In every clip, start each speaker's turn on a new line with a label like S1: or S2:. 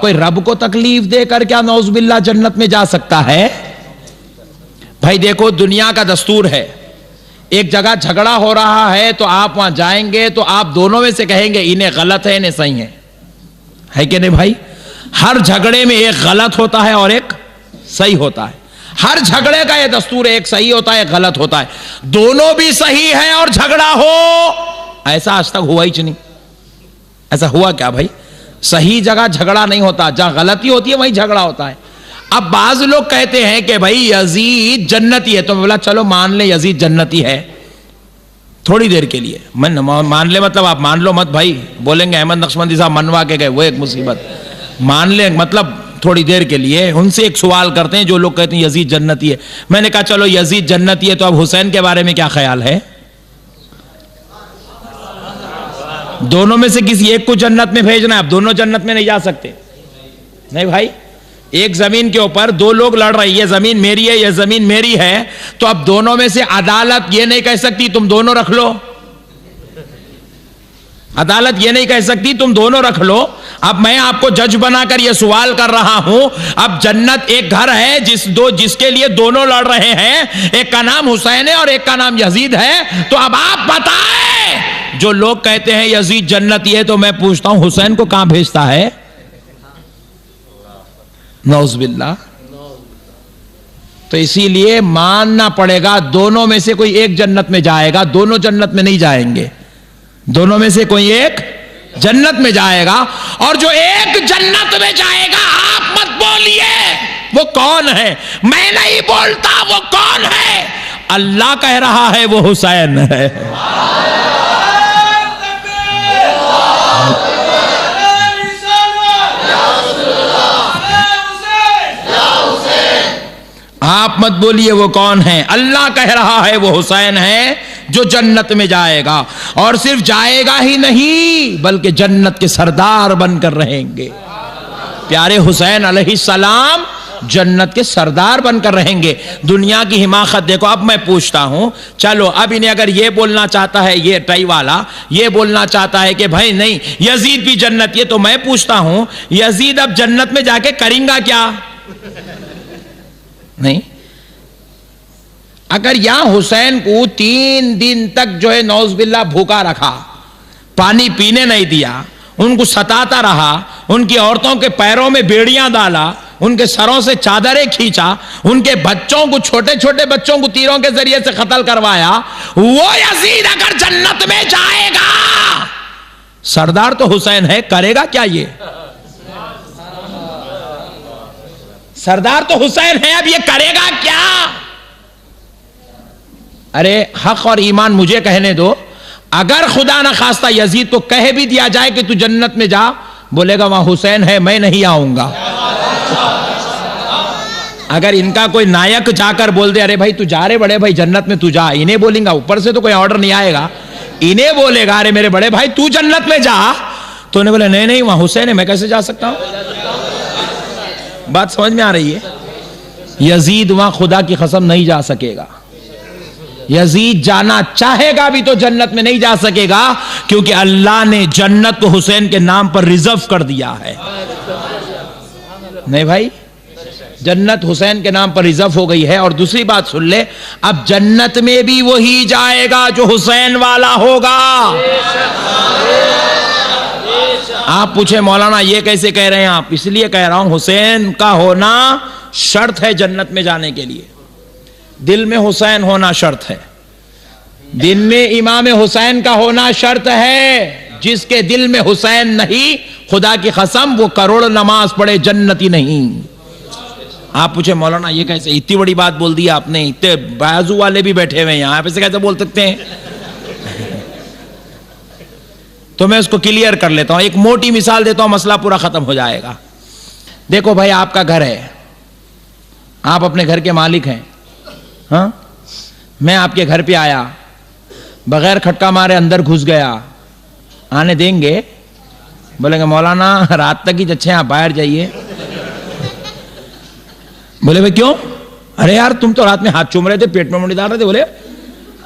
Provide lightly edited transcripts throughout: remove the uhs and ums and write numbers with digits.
S1: کوئی رب کو تکلیف دے کر کیا نعوذ باللہ جنت میں جا سکتا ہے؟ بھائی دیکھو دنیا کا دستور ہے، ایک جگہ جھگڑا ہو رہا ہے تو آپ وہاں جائیں گے تو آپ دونوں میں سے کہیں گے انہیں غلط ہے انہیں صحیح ہے کہ نہیں بھائی؟ ہر جھگڑے میں ایک غلط ہوتا ہے اور ایک صحیح ہوتا ہے، ہر جھگڑے کا یہ دستور ہے، ایک صحیح ہوتا ہے ایک غلط ہوتا ہے، دونوں بھی صحیح ہے اور جھگڑا ہو، ایسا آج تک ہوا ہی نہیں۔ ایسا ہوا کیا بھائی؟ صحیح جگہ جھگڑا نہیں ہوتا، جہاں غلطی ہوتی ہے وہیں جھگڑا ہوتا ہے۔ اب بعض لوگ کہتے ہیں کہ بھائی یزید جنتی ہے، تو میں بولا چلو مان لیں یزید جنتی ہے تھوڑی دیر کے لیے، مان لے مطلب آپ مان لو مت بھائی، بولیں گے احمد نقشبندی صاحب منوا کے گئے وہ ایک مصیبت، مان لیں مطلب تھوڑی دیر کے لیے۔ ان سے ایک سوال کرتے ہیں جو لوگ کہتے ہیں یزید جنتی ہے، میں نے کہا چلو یزید جنتی ہے تو اب حسین کے بارے میں کیا خیال ہے؟ دونوں میں سے کسی ایک کو جنت میں بھیجنا ہے، اب دونوں جنت میں نہیں جا سکتے، نہیں بھائی، ایک زمین کے اوپر دو لوگ لڑ رہے ہیں، یہ زمین میری ہے یہ زمین میری ہے، تو اب دونوں میں سے عدالت یہ نہیں کہہ سکتی تم دونوں رکھ لو، عدالت یہ نہیں کہہ سکتی تم دونوں رکھ لو۔ اب میں آپ کو جج بنا کر یہ سوال کر رہا ہوں، اب جنت ایک گھر ہے جس کے لیے دونوں لڑ رہے ہیں، ایک کا نام حسین ہے اور ایک کا نام یزید ہے، تو اب آپ بتائیں جو لوگ کہتے ہیں یزید جنتی ہے تو میں پوچھتا ہوں حسین کو کہاں بھیجتا ہے؟ نعوذ باللہ۔ تو اسی لیے ماننا پڑے گا دونوں میں سے کوئی ایک جنت میں جائے گا، دونوں جنت میں نہیں جائیں گے، دونوں میں سے کوئی ایک جنت میں جائے گا، اور جو ایک جنت میں جائے گا آپ مت بولیے وہ کون ہے، میں نہیں بولتا وہ کون ہے، اللہ کہہ رہا ہے وہ حسین ہے۔ آپ مت بولیے وہ کون ہے، اللہ کہہ رہا ہے وہ حسین ہے جو جنت میں جائے گا، اور صرف جائے گا ہی نہیں بلکہ جنت کے سردار بن کر رہیں گے۔ پیارے حسین علیہ السلام جنت کے سردار بن کر رہیں گے۔ دنیا کی حماقت دیکھو۔ اب میں پوچھتا ہوں چلو اب انہیں اگر یہ بولنا چاہتا ہے یہ ٹائی والا یہ بولنا چاہتا ہے کہ بھائی نہیں یزید بھی جنت یہ، تو میں پوچھتا ہوں یزید اب جنت میں جا کے کریں گا کیا؟ نہیں، اگر یہاں حسین کو 3 دن تک جو ہے نعوذ باللہ بھوکا رکھا، پانی پینے نہیں دیا، ان کو ستاتا رہا، ان کی عورتوں کے پیروں میں بیڑیاں ڈالا، ان کے سروں سے چادریں کھینچا، ان کے بچوں کو چھوٹے چھوٹے بچوں کو تیروں کے ذریعے سے قتل کروایا، وہ یزید اگر جنت میں جائے گا، سردار تو حسین ہے، کرے گا کیا یہ؟ سردار تو حسین ہے، اب یہ کرے گا کیا؟ ارے حق اور ایمان مجھے کہنے دو، اگر خدا نہ خواستہ یزید کو کہہ بھی دیا جائے کہ تو جنت میں جا، بولے گا وہاں حسین ہے میں نہیں آؤں گا۔ اگر ان کا کوئی نائک جا کر بول دے ارے بھائی تو جا رہے بڑے بھائی جنت میں تو جا، انہیں بولیں گا، اوپر سے تو کوئی آرڈر نہیں آئے گا، انہیں بولے گا ارے میرے بڑے بھائی تو جنت میں جا، تو انہیں بولے نہیں نہیں وہاں حسین ہے میں کیسے جا سکتا ہوں؟ بات سمجھ میں آ رہی ہے؟ یزید وہاں خدا کی قسم نہیں جا سکے گا، یزید جانا چاہے گا بھی تو جنت میں نہیں جا سکے گا، کیونکہ اللہ نے جنت کو حسین کے نام پر ریزرو کر دیا ہے۔ نہیں بھائی، جنت حسین کے نام پر ریزرو ہو گئی ہے۔ اور دوسری بات سن لے، اب جنت میں بھی وہی جائے گا جو حسین والا ہوگا۔ آپ پوچھے مولانا یہ کیسے کہہ رہے ہیں آپ؟ اس لیے کہہ رہا ہوں حسین کا ہونا شرط ہے جنت میں جانے کے لیے، دل میں حسین ہونا شرط ہے، دل میں امام حسین کا ہونا شرط ہے، جس کے دل میں حسین نہیں خدا کی قسم وہ کروڑ نماز پڑھے جنتی نہیں۔ آپ پوچھے مولانا یہ کیسے اتنی بڑی بات بول دی آپ نے، اتنے بازو والے بھی بیٹھے ہوئے یہاں، آپ اسے کیسے بول سکتے ہیں؟ تو میں اس کو کلیئر کر لیتا ہوں، ایک موٹی مثال دیتا ہوں، مسئلہ پورا ختم ہو جائے گا۔ دیکھو بھائی آپ کا گھر ہے، آپ اپنے گھر کے مالک ہیں، ہاں میں آپ کے گھر پہ آیا، بغیر کھٹکا مارے اندر گھس گیا، آنے دیں گے؟ بولیں گے مولانا رات تک ہی اچھے ہیں آپ باہر جائیے۔ بولے بھائی کیوں؟ ارے یار تم تو رات میں ہاتھ چوم رہے تھے، پیٹ میں منڈی ڈال رہے تھے۔ بولے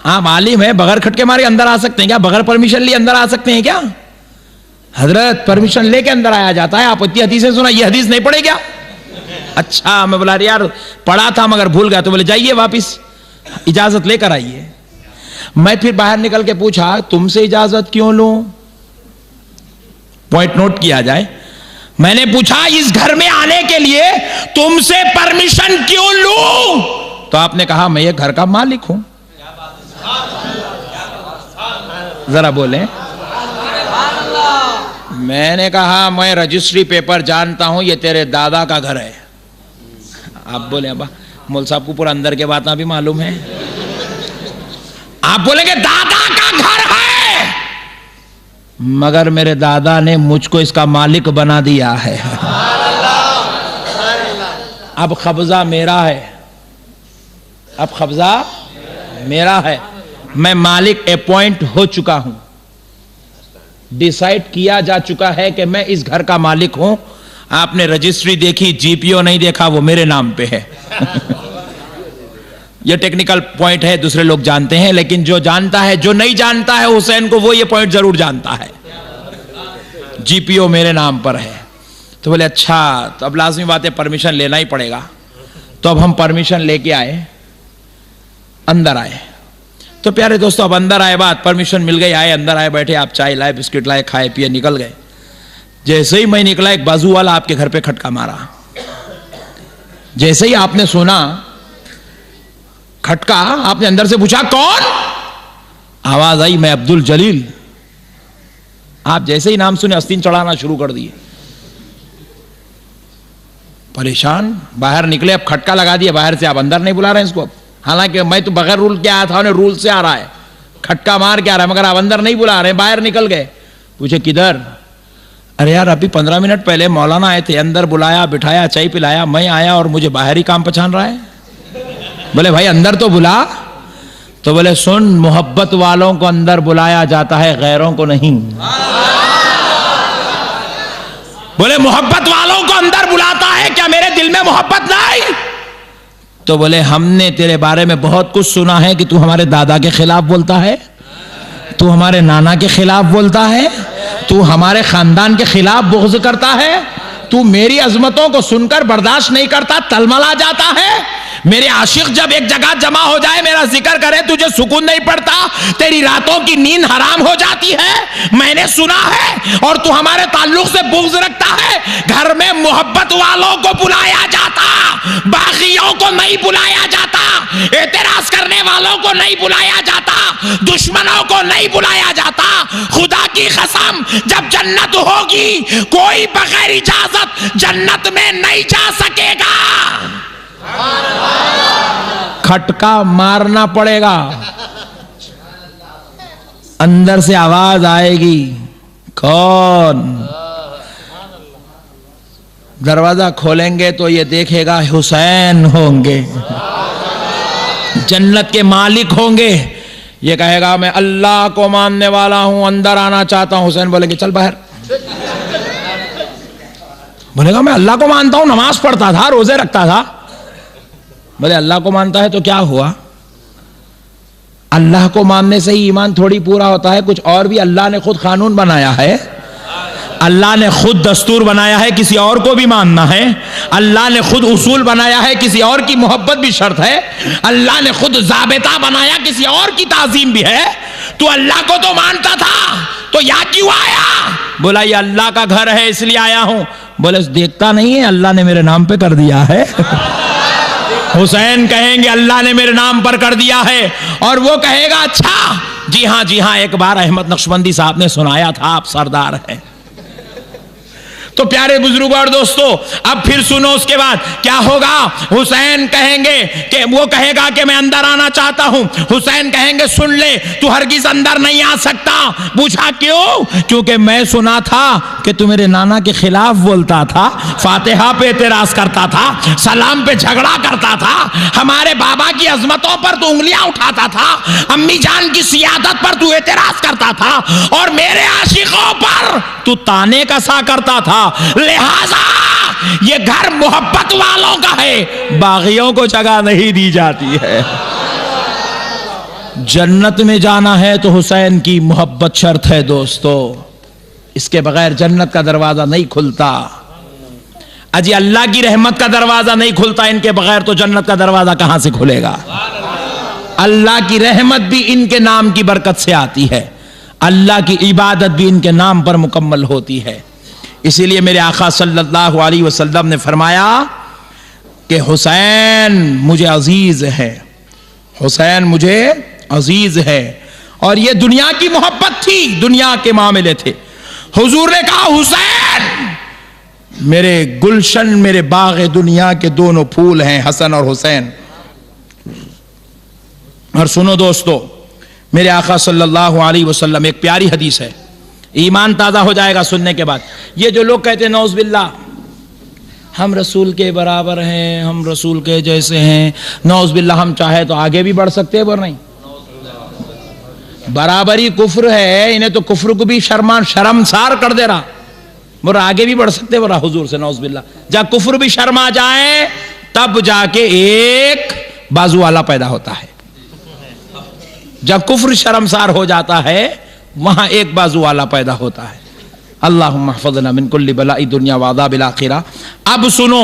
S1: آپ عالم ہے، بغیر کھٹکے مارے اندر آ سکتے ہیں کیا؟ بغیر پرمیشن لیے اندر آ سکتے ہیں کیا؟ حضرت پرمیشن لے کے اندر آیا جاتا ہے. آپ اتنی حدیثیں سنا, یہ حدیث نہیں پڑھے کیا؟ اچھا. میں بولا یار پڑھا تھا مگر بھول گیا. تو بولے جائیے واپس اجازت لے کر آئیے. میں پھر باہر نکل کے پوچھا تم سے اجازت کیوں لوں؟ پوائنٹ نوٹ کیا جائے. میں نے پوچھا اس گھر میں آنے کے لیے تم سے پرمیشن کیوں لوں؟ تو آپ نے کہا میں یہ گھر کا مالک ہوں. ذرا بولیں. میں نے کہا میں رجسٹری پیپر جانتا ہوں, یہ تیرے دادا کا گھر ہے. آپ بولیں ابا مول صاحب کو پورا اندر کے باتیں بھی معلوم ہے. آپ بولیں گے دادا کا گھر ہے, مگر میرے دادا نے مجھ کو اس کا مالک بنا دیا ہے. اب قبضہ میرا ہے, اب قبضہ میرا ہے. میں مالک اپوائنٹ ہو چکا ہوں, ڈیسائیڈ کیا جا چکا ہے کہ میں اس گھر کا مالک ہوں. آپ نے رجسٹری دیکھی, جی پی او نہیں دیکھا, وہ میرے نام پہ ہے. یہ ٹیکنیکل پوائنٹ ہے, دوسرے لوگ جانتے ہیں, لیکن جو جانتا ہے, جو نہیں جانتا ہے حسین کو, وہ یہ پوائنٹ ضرور جانتا ہے. جی پی او میرے نام پر ہے. تو بولے اچھا, تو اب لازمی بات ہے پرمیشن لینا ہی پڑے گا. تو اب ہم پرمیشن لے کے آئے, اندر آئے. تو پیارے دوستو اب اندر آئے, بات پرمیشن مل گئی, آئے اندر آئے, بیٹھے, آپ چائے لائے, بسکٹ لائے, کھائے پیے, نکل گئے. جیسے ہی میں نکلا ایک بازو والا آپ کے گھر پہ کھٹکا مارا. جیسے ہی آپ نے سنا کھٹکا, آپ نے اندر سے پوچھا کون؟ آواز آئی میں عبد الجلیل. آپ جیسے ہی نام سنے آستین چڑھانا شروع کر دیے. پریشان باہر نکلے, اب کھٹکا لگا دیا باہر سے, آپ اندر نہیں بلا رہے ہیں اس کو. اب حالانکہ میں تو بغیر رول کے آیا تھا, انہیں رول سے آ رہا ہے, کھٹکا مار کے آ رہا ہے, مگر آپ اندر نہیں بلا رہے ہیں. باہر نکل گئے. پوچھے کدھر؟ ارے یار ابھی 15 منٹ پہلے مولانا آئے تھے, اندر بلایا, بٹھایا, چائے پلایا, میں آیا اور مجھے باہر ہی کام پہچان رہا ہے. بولے بھائی اندر تو بلا. تو بولے سن, محبت والوں کو اندر بلایا جاتا ہے, غیروں کو نہیں. بولے محبت والوں کو اندر بلاتا ہے, کیا میرے دل میں محبت نہیں؟ تو بولے ہم نے تیرے بارے میں بہت کچھ سنا ہے کہ تو ہمارے دادا کے خلاف بولتا ہے, تو ہمارے نانا کے خلاف بولتا ہے, تو ہمارے خاندان کے خلاف بغض کرتا ہے, تو میری عظمتوں کو سن کر برداشت نہیں کرتا, تلملا جاتا ہے. میرے عاشق جب ایک جگہ جمع ہو جائے, میرا ذکر کرے, تجھے سکون نہیں پڑتا, تیری راتوں کی نیند حرام ہو جاتی ہے, میں نے سنا ہے. اور تو ہمارے تعلق سے بغض رکھتا ہے. گھر میں محبت والوں کو بلایا جاتا, باغیوں کو نہیں بلایا جاتا, اعتراض کرنے والوں کو نہیں بلایا جاتا, دشمنوں کو نہیں بلایا جاتا. خدا کی قسم جب جنت ہوگی, کوئی بغیر اجازت جنت میں نہیں جا سکے گا. کھٹکا مارنا پڑے گا. اندر سے آواز آئے گی, کون؟ دروازہ کھولیں گے تو یہ دیکھے گا حسین ہوں گے, جنت کے مالک ہوں گے. یہ کہے گا میں اللہ کو ماننے والا ہوں, اندر آنا چاہتا ہوں. حسین بولیں گے چل باہر. بولے گا میں اللہ کو مانتا ہوں, نماز پڑھتا تھا, روزے رکھتا تھا. بولے اللہ کو مانتا ہے تو کیا ہوا؟ اللہ کو ماننے سے ہی ایمان تھوڑی پورا ہوتا ہے, کچھ اور بھی اللہ نے خود قانون بنایا ہے, اللہ نے خود دستور بنایا ہے, کسی اور کو بھی ماننا ہے. اللہ نے خود اصول بنایا ہے, کسی اور کی محبت بھی شرط ہے. اللہ نے خود ضابطہ بنایا, کسی اور کی تعظیم بھی ہے. تو اللہ کو تو مانتا تھا, تو یا کیوں آیا؟ بولا یہ اللہ کا گھر ہے اس لیے آیا ہوں. بولے دیکھتا نہیں ہے, اللہ نے میرے نام پہ کر دیا ہے. حسین کہیں گے اللہ نے میرے نام پر کر دیا ہے. اور وہ کہے گا اچھا جی ہاں, ایک بار احمد نقشبندی صاحب نے سنایا تھا, آپ سردار ہیں. تو پیارے بزرگوں اور دوستو اب پھر سنو اس کے بعد کیا ہوگا. حسین کہیں گے کہ وہ کہے گا کہ میں اندر آنا چاہتا ہوں. حسین کہیں گے سن لے, تو ہرگز اندر نہیں آ سکتا. پوچھا کیوں؟ کیونکہ میں سنا تھا کہ تو میرے نانا کے خلاف بولتا تھا, فاتحہ پہ اعتراض کرتا تھا, سلام پہ جھگڑا کرتا تھا, ہمارے بابا کی عظمتوں پر تو انگلیاں اٹھاتا تھا, امی جان کی سیادت پر تو اعتراض کرتا تھا, اور میرے عاشقوں پر تو تانے کسا کرتا تھا. لہذا یہ گھر محبت والوں کا ہے, باغیوں کو جگہ نہیں دی جاتی ہے. جنت میں جانا ہے تو حسین کی محبت شرط ہے دوستو. اس کے بغیر جنت کا دروازہ نہیں کھلتا. اجی اللہ کی رحمت کا دروازہ نہیں کھلتا ان کے بغیر تو جنت کا دروازہ کہاں سے کھلے گا؟ اللہ کی رحمت بھی ان کے نام کی برکت سے آتی ہے, اللہ کی عبادت بھی ان کے نام پر مکمل ہوتی ہے. اسی لیے میرے آقا صلی اللہ علیہ وسلم نے فرمایا کہ حسین مجھے عزیز ہے, حسین مجھے عزیز ہے. اور یہ دنیا کی محبت تھی, دنیا کے معاملے تھے. حضور نے کہا حسین میرے گلشن, میرے باغ دنیا کے دونوں پھول ہیں, حسن اور حسین. اور سنو دوستو, میرے آقا صلی اللہ علیہ وسلم, ایک پیاری حدیث ہے, ایمان تازہ ہو جائے گا سننے کے بعد. یہ جو لوگ کہتے ہیں نعوذ باللہ ہم رسول کے برابر ہیں, ہم رسول کے جیسے ہیں, نعوذ باللہ ہم چاہے تو آگے بھی بڑھ سکتے ہیں پر نہیں. برابری کفر ہے, انہیں تو کفر کو بھی شرمسار کر دے رہا, مر آگے بھی بڑھ سکتے برا حضور سے نعوذ باللہ. جب کفر بھی شرما جائے تب جا کے ایک بازو والا پیدا ہوتا ہے. جب کفر شرمسار ہو جاتا ہے وہاں ایک بازو والا پیدا ہوتا ہے. اللہم احفظنا من کل بلاء دنیا وعذاب الاخرہ. اب سنو,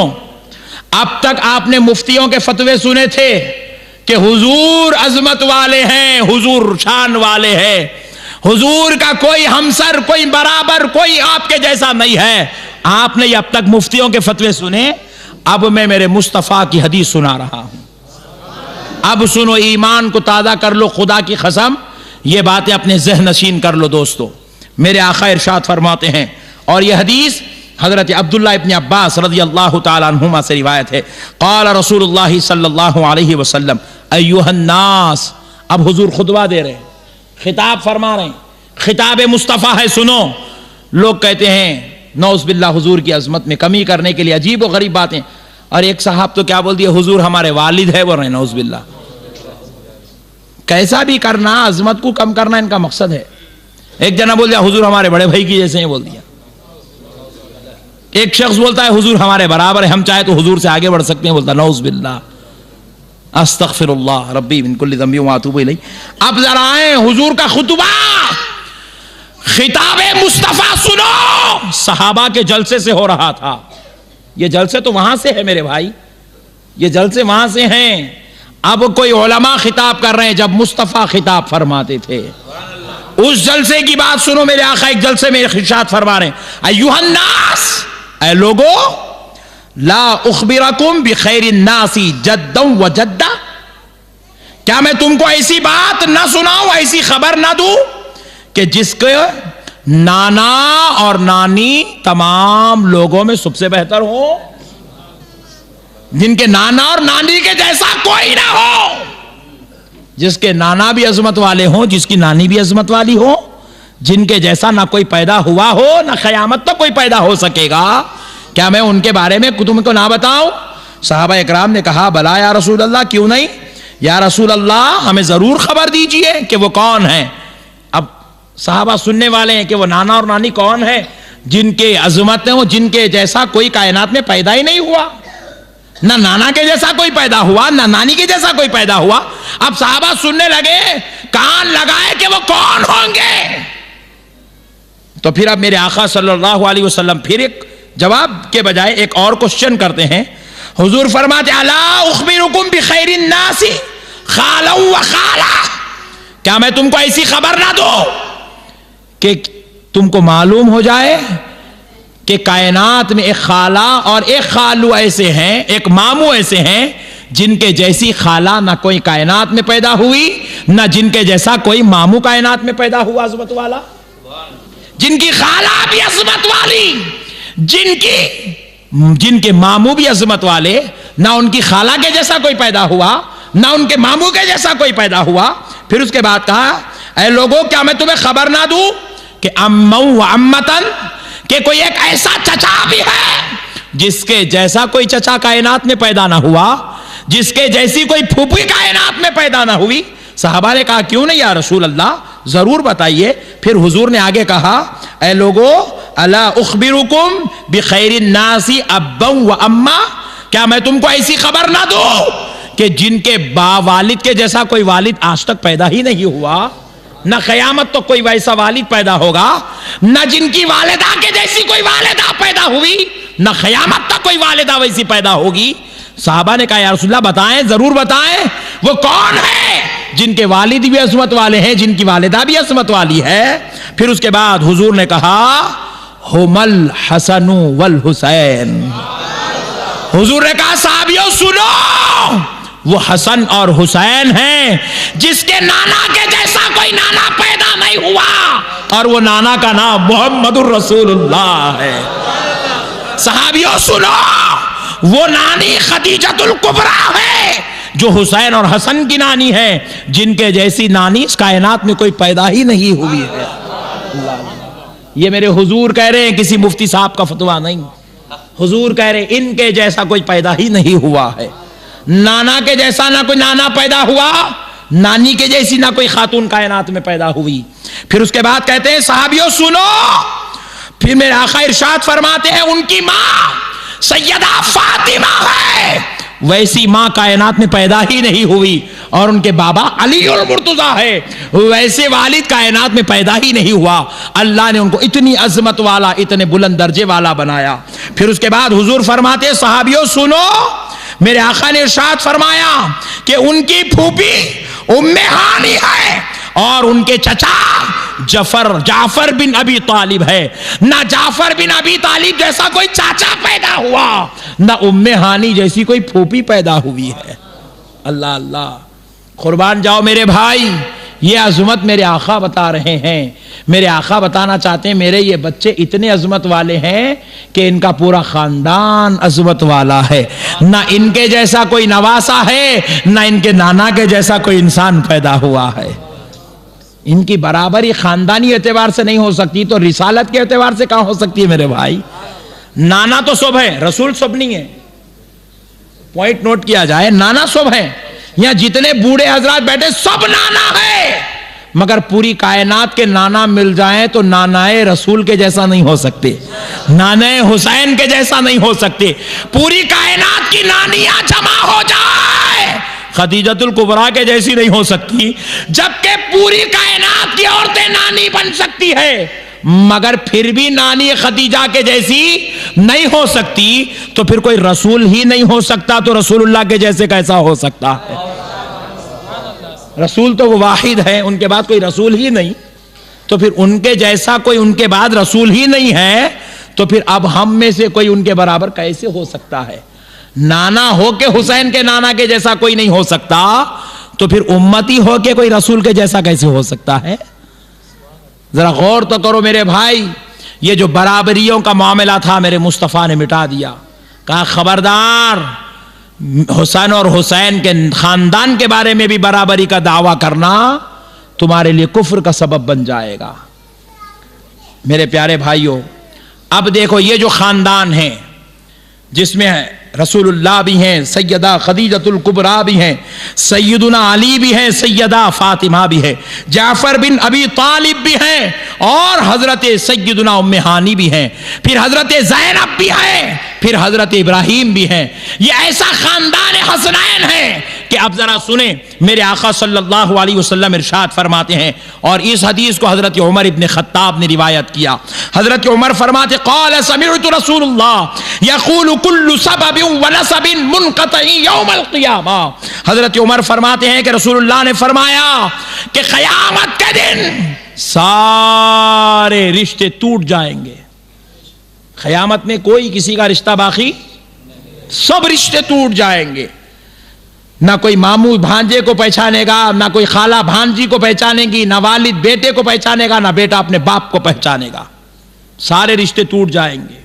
S1: اب تک آپ نے مفتیوں کے فتوے سنے تھے کہ حضور عظمت والے ہیں, حضور شان والے ہیں, حضور کا کوئی ہمسر, کوئی برابر, کوئی آپ کے جیسا نہیں ہے. آپ نے اب تک مفتیوں کے فتوے سنے, اب میں میرے مصطفیٰ کی حدیث سنا رہا ہوں. اب سنو, ایمان کو تازہ کر لو, خدا کی قسم یہ باتیں اپنے ذہن نشین کر لو دوستو. میرے آقا ارشاد فرماتے ہیں, اور یہ حدیث حضرت عبداللہ ابن عباس رضی اللہ تعالی عنہما سے روایت ہے, قال رسول اللہ صلی اللہ علیہ وسلم ایھا الناس. اب حضور خطبہ دے رہے ہیں, خطاب فرما رہے ہیں, خطاب مصطفیٰ ہے. سنو, لوگ کہتے ہیں نعوذ باللہ حضور کی عظمت میں کمی کرنے کے لیے عجیب و غریب باتیں. اور ایک صاحب تو کیا بول دیا, حضور ہمارے والد ہے, بول رہے ہیں نعوذ باللہ. کیسا بھی کرنا, عظمت کو کم کرنا ان کا مقصد ہے. ایک جنا بول دیا حضور ہمارے بڑے بھائی کی جیسے ہیں, بول دیا. ایک شخص بولتا ہے حضور ہمارے برابر ہے, ہم چاہے تو حضور سے آگے بڑھ سکتے ہیں, بولتا نعوذ باللہ استغفر اللہ ربی من کل ذنب واتوب الیہ. اب ذرا آئیں حضور کا خطبہ, خطاب مصطفیٰ سنو. صحابہ کے جلسے سے ہو رہا تھا. یہ جلسے تو وہاں سے ہے میرے بھائی, یہ جلسے وہاں سے ہیں. اب کوئی علماء خطاب کر رہے ہیں جب مصطفیٰ خطاب فرماتے تھے. اس جلسے کی بات سنو, میرے آقا ایک جلسے میں ارشاد فرما رہے ہیں ایھا الناس, اے لوگو, لا اخبرکم بخیر الناس جدا و جدہ. کیا میں تم کو ایسی بات نہ سناؤں, ایسی خبر نہ دوں کہ جس کے نانا اور نانی تمام لوگوں میں سب سے بہتر ہو, جن کے نانا اور نانی کے جیسا کوئی نہ ہو, جس کے نانا بھی عظمت والے ہوں, جس کی نانی بھی عظمت والی ہو, جن کے جیسا نہ کوئی پیدا ہوا ہو, نہ قیامت تو کوئی پیدا ہو سکے گا. کیا میں ان کے بارے میں تم کو نہ بتاؤں؟ صحابہ اکرام نے کہا بلا یا رسول اللہ, کیوں نہیں یا رسول اللہ, ہمیں ضرور خبر دیجئے کہ وہ کون ہیں. اب صحابہ سننے والے ہیں کہ وہ نانا اور نانی کون ہیں, جن کے عظمتیں ہوں, جن کے جیسا کوئی کائنات میں پیدا ہی نہیں ہوا, نہ نانا کے جیسا کوئی پیدا ہوا, نہ نانی کے جیسا کوئی پیدا ہوا. اب صحابہ سننے لگے, کان لگائے کہ وہ کون ہوں گے. تو پھر اب میرے آقا صلی اللہ علیہ وسلم پھر ایک جواب کے بجائے ایک اور کوشچن کرتے ہیں. حضور فرماتے الا اخبرکم بخیر الناس خالا و خالہ, کیا میں تم کو ایسی خبر نہ دوں کہ تم کو معلوم ہو جائے کہ کائنات میں ایک خالہ اور ایک خالو ایسے ہیں, ایک ماموں ایسے ہیں جن کے جیسی خالہ نہ کوئی کائنات میں پیدا ہوئی, نہ جن کے جیسا کوئی ماموں کائنات میں پیدا ہوا عظمت والا. جن کی خالہ بھی عظمت والی, جن کے ماموں بھی عظمت والے, نہ ان کی خالہ کے جیسا کوئی پیدا ہوا, نہ ان کے ماموں کے جیسا کوئی پیدا ہوا. پھر اس کے بعد کہا اے لوگوں, کیا میں تمہیں خبر نہ دوں کہ امّو و امّتن, کہ کوئی ایک ایسا چچا بھی ہے جس کے جیسا کوئی چچا کائنات میں پیدا نہ ہوا, جس کے جیسی کوئی پھوپھی کائنات میں پیدا نہ ہوئی. صحابہ نے کہا کیوں نہیں یا رسول اللہ, ضرور بتائیے. پھر حضور نے آگے کہا اے لوگو الا اخبرکم بخیر الناس ابا و اما, کیا میں تم کو ایسی خبر نہ دوں کہ جن کے والد کے جیسا کوئی والد آج تک پیدا ہی نہیں ہوا, نہ قیامت تو کوئی ویسا والد پیدا ہوگا، نہ جن کی والدہ کے جیسی کوئی والدہ پیدا ہوئی، نہ قیامت تک کوئی والدہ ویسی پیدا ہوگی۔ صحابہ نے کہا یا رسول اللہ بتائیں، ضرور بتائیں، وہ کون ہے جن کے والد بھی عظمت والے ہیں، جن کی والدہ بھی عظمت والی ہے؟ پھر اس کے بعد حضور نے کہا ہم الحسن والحسین۔ حضور نے کہا صحابیوں سنو، وہ حسن اور حسین ہیں جس کے نانا کے جیسا کوئی نانا پیدا نہیں ہوا، اور وہ نانا کا نام محمد الرسول اللہ ہے۔ صحابیوں سنو، وہ نانی خدیجۃ الکبریٰ ہے جو حسین اور حسن کی نانی ہے، جن کے جیسی نانی اس کائنات میں کوئی پیدا ہی نہیں ہوئی ہے۔ یہ میرے حضور کہہ رہے ہیں، کسی مفتی صاحب کا فتویٰ نہیں۔ حضور کہہ رہے ہیں ان کے جیسا کوئی پیدا ہی نہیں ہوا ہے۔ نانا کے جیسا نہ کوئی نانا پیدا ہوا، نانی کے جیسی نہ کوئی خاتون کائنات میں پیدا ہوئی۔ پھر اس کے بعد کہتے ہیں صحابیوں سنو، پھر میرے آقا ارشاد فرماتے ہیں ان کی ماں سیدہ فاطمہ ہے، ویسی ماں کائنات میں پیدا ہی نہیں ہوئی، اور ان کے بابا علی المرتضیٰ ہے، ویسے والد کائنات میں پیدا ہی نہیں ہوا۔ اللہ نے ان کو اتنی عظمت والا، اتنے بلند درجے والا بنایا۔ پھر اس کے بعد حضور فرماتے ہیں صحابیوں سنو، میرے آقا نے ارشاد فرمایا کہ ان کی پھوپھی ام ہانی ہے، اور ان کے چچا جعفر بن ابی طالب ہے۔ نہ جعفر بن ابی طالب جیسا کوئی چاچا پیدا ہوا، نہ ام ہانی جیسی کوئی پھوپھی پیدا ہوئی ہے۔ اللہ اللہ، قربان جاؤ میرے بھائی، یہ عظمت میرے آقا بتا رہے ہیں۔ میرے آقا بتانا چاہتے ہیں میرے یہ بچے اتنے عظمت والے ہیں کہ ان کا پورا خاندان عظمت والا ہے، نہ ان کے جیسا کوئی نواسا ہے، نہ ان کے نانا کے جیسا کوئی انسان پیدا ہوا ہے۔ ان کی برابری خاندانی اعتبار سے نہیں ہو سکتی تو رسالت کے اعتبار سے کہاں ہو سکتی ہے میرے بھائی؟ نانا تو سب ہے، رسول سب نہیں ہے۔ پوائنٹ نوٹ کیا جائے، نانا سب ہے، یہاں جتنے بوڑھے حضرات بیٹھے سب نانا ہے، مگر پوری کائنات کے نانا مل جائیں تو نانائے رسول کے جیسا نہیں ہو سکتے، نانائے حسین کے جیسا نہیں ہو سکتے۔ پوری کائنات کی نانیاں جمع ہو جائے خدیجۃ الکبریٰ کے جیسی نہیں ہو سکتی، جبکہ پوری کائنات کی عورتیں نانی بن سکتی ہے، مگر پھر بھی نانی خدیجہ کے جیسی نہیں ہو سکتی، تو پھر کوئی رسول ہی نہیں ہو سکتا تو رسول اللہ کے جیسے کیسا ہو سکتا ہے؟ رسول تو وہ واحد ہے، ان کے بعد کوئی رسول ہی نہیں، تو پھر ان کے جیسا کوئی ان کے بعد رسول ہی نہیں ہے، تو پھر اب ہم میں سے کوئی ان کے برابر کیسے ہو سکتا ہے؟ نانا ہو کے حسین کے نانا کے جیسا کوئی نہیں ہو سکتا، تو پھر امتی ہو کے کوئی رسول کے جیسا کیسے ہو سکتا ہے؟ ذرا غور تو کرو میرے بھائی، یہ جو برابریوں کا معاملہ تھا میرے مصطفیٰ نے مٹا دیا۔ کہا خبردار، حسین اور حسین کے خاندان کے بارے میں بھی برابری کا دعویٰ کرنا تمہارے لیے کفر کا سبب بن جائے گا۔ میرے پیارے بھائیوں، اب دیکھو یہ جو خاندان ہے جس میں رسول اللہ بھی ہیں، سیدہ خدیجۃ الکبریٰ بھی ہیں، سیدنا علی بھی ہیں، سیدہ فاطمہ بھی ہے، جعفر بن ابی طالب بھی ہیں، اور حضرت سیدنا ام ہانی بھی ہیں، پھر حضرت زینب بھی ہیں، پھر حضرت ابراہیم بھی ہیں۔ یہ ایسا خاندان حسنین ہے کہ اب ذرا سنیں، میرے آقا صلی اللہ علیہ وسلم ارشاد فرماتے ہیں، اور اس حدیث کو حضرت عمر ابن خطاب نے روایت کیا۔ حضرت عمر فرماتے قال سمعت رسول اللہ یقول کل سبب ونسب منقطع یوم القیامہ۔ حضرت عمر فرماتے ہیں کہ رسول اللہ نے فرمایا کہ قیامت کے دن سارے رشتے ٹوٹ جائیں گے۔ قیامت میں کوئی کسی کا رشتہ باقی، سب رشتے ٹوٹ جائیں گے، نہ کوئی ماموں بھانجے کو پہچانے گا، نہ کوئی خالہ بھانجی کو پہچانے گی، نہ والد بیٹے کو پہچانے گا، نہ بیٹا اپنے باپ کو پہچانے گا، سارے رشتے ٹوٹ جائیں گے،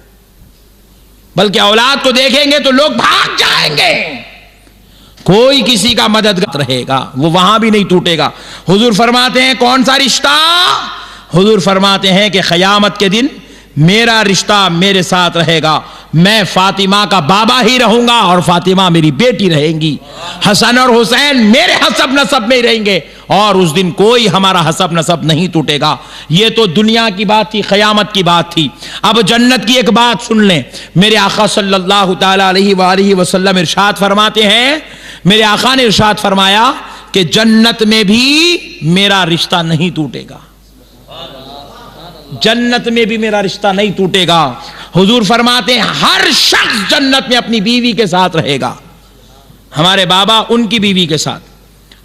S1: بلکہ اولاد کو دیکھیں گے تو لوگ بھاگ جائیں گے، کوئی کسی کا مددگار رہے گا، وہ وہاں بھی نہیں ٹوٹے گا۔ حضور فرماتے ہیں کون سا رشتہ؟ حضور فرماتے ہیں کہ قیامت کے دن میرا رشتہ میرے ساتھ رہے گا، میں فاطمہ کا بابا ہی رہوں گا اور فاطمہ میری بیٹی رہیں گی، حسن اور حسین میرے حسب نسب میں رہیں گے، اور اس دن کوئی ہمارا حسب نسب نہیں ٹوٹے گا۔ یہ تو دنیا کی بات تھی، قیامت کی بات تھی۔ اب جنت کی ایک بات سن لیں، میرے آقا صلی اللہ تعالی علیہ وآلہ وسلم ارشاد فرماتے ہیں، میرے آقا نے ارشاد فرمایا کہ کہ جنت میں بھی میرا رشتہ نہیں ٹوٹے گا، جنت میں بھی میرا رشتہ نہیں ٹوٹے گا۔ حضور فرماتے ہیں ہر شخص جنت میں اپنی بیوی کے ساتھ رہے گا، ہمارے بابا ان کی بیوی کے ساتھ،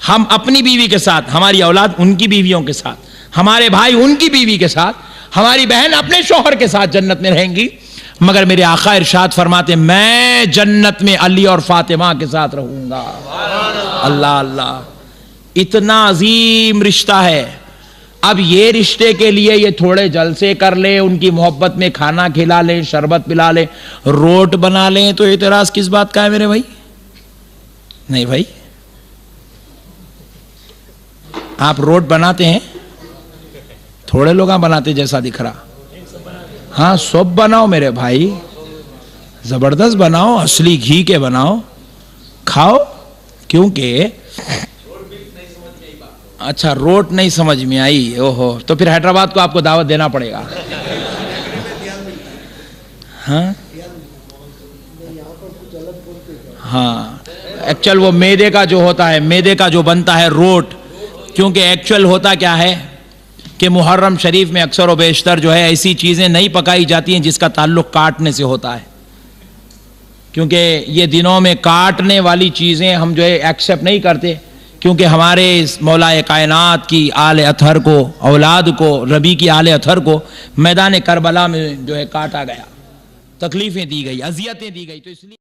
S1: ہم اپنی بیوی کے ساتھ، ہماری اولاد ان کی بیویوں کے ساتھ، ہمارے بھائی ان کی بیوی کے ساتھ، ہماری بہن اپنے شوہر کے ساتھ جنت میں رہیں گی، مگر میرے آقا ارشاد فرماتے میں جنت میں علی اور فاطمہ کے ساتھ رہوں گا۔ اللہ اللہ، اتنا عظیم رشتہ ہے۔ اب یہ رشتے کے لیے یہ تھوڑے جلسے کر لیں، ان کی محبت میں کھانا کھلا لیں، شربت پلا لیں، روٹ بنا لیں، تو اعتراض کس بات کا ہے میرے بھائی؟ نہیں بھائی، آپ روٹ بناتے ہیں؟ تھوڑے لوگ بناتے جیسا دکھ رہا، ہاں سب بناؤ میرے بھائی، زبردست بناؤ، اصلی گھی کے بناؤ، کھاؤ، کیونکہ اچھا روٹ نہیں سمجھ میں آئی، اوہو، تو پھر حیدرآباد کو آپ کو دعوت دینا پڑے گا۔ ہاں ایکچول وہ میدے کا جو ہوتا ہے، میدے کا جو بنتا ہے روٹ، کیونکہ ایکچول ہوتا کیا ہے کہ محرم شریف میں اکثر و بیشتر جو ہے ایسی چیزیں نہیں پکائی جاتی ہیں جس کا تعلق کاٹنے سے ہوتا ہے، کیونکہ یہ دنوں میں کاٹنے والی چیزیں ہم جو ہے ایکسیپٹ نہیں کرتے، کیونکہ ہمارے اس مولا کائنات کی آل اطہر کو، اولاد کو، ربی کی آل اطہر کو میدان کربلا میں جو ہے کاٹا گیا، تکلیفیں دی گئی، اذیتیں دی گئی، تو اس لیے